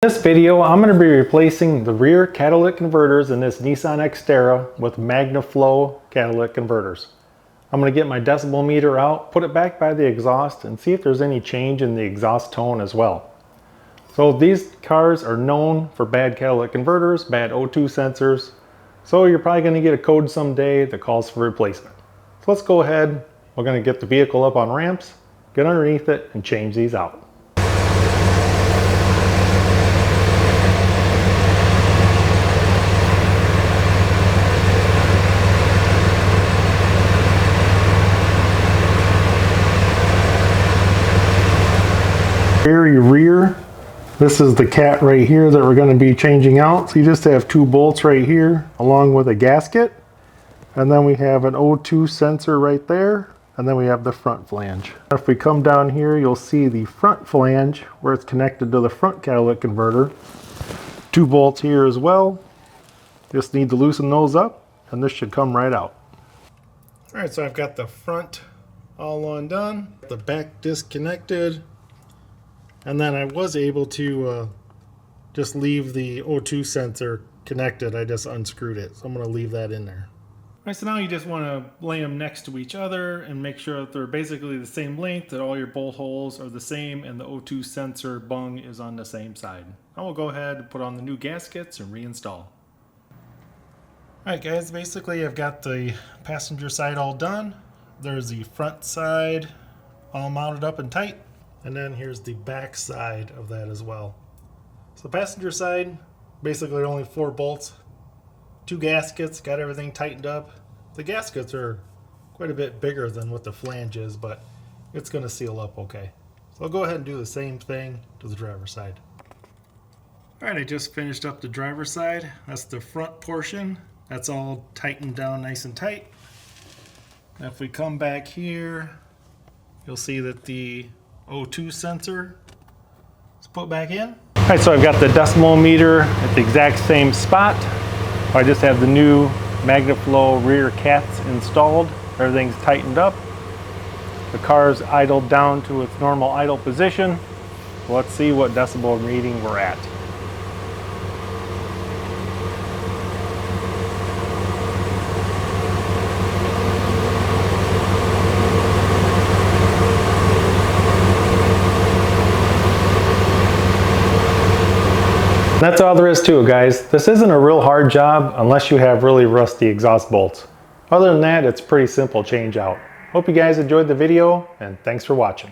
In this video, I'm going to be replacing the rear catalytic converters in this Nissan Xterra with Magna flow catalytic converters. I'm going to get my decibel meter out, put it back by the exhaust, and see if there's any change in the exhaust tone as well. So these cars are known for bad catalytic converters, bad O2 sensors, so you're probably going to get a code someday that calls for replacement. So let's go ahead, we're going to get the vehicle up on ramps, get underneath it, and change these out. Very rear, this is the cat right here that we're going to be changing out. So you just have two bolts right here along with a gasket, and then we have an O2 sensor right there, and then we have the front flange. If we come down here, you'll see the front flange where it's connected to the front catalytic converter. Two bolts here as well. Just need to loosen those up and this should come right out. Alright, so I've got the front all undone, the back disconnected. And then I was able to just leave the O2 sensor connected. I just unscrewed it. So I'm going to leave that in there. All right, so now you just want to lay them next to each other and make sure that they're basically the same length, that all your bolt holes are the same, and the O2 sensor bung is on the same side. Now we'll go ahead and put on the new gaskets and reinstall. All right, guys, basically I've got the passenger side all done. There's the front side all mounted up and tight. And then here's the back side of that as well. So the passenger side, basically only 4 bolts, 2 gaskets, got everything tightened up. The gaskets are quite a bit bigger than what the flange is, but it's going to seal up okay. So I'll go ahead and do the same thing to the driver's side. Alright, I just finished up the driver's side. That's the front portion. That's all tightened down nice and tight. Now if we come back here, you'll see that the O2 sensor is put back in. Alright, so I've got the decibel meter at the exact same spot. I just have the new Magna Flow rear cats installed. Everything's tightened up. The car's idled down to its normal idle position. Let's see what decibel reading we're at. That's all there is to it, guys. This isn't a real hard job unless you have really rusty exhaust bolts. Other than that, it's pretty simple change out. Hope you guys enjoyed the video, and thanks for watching.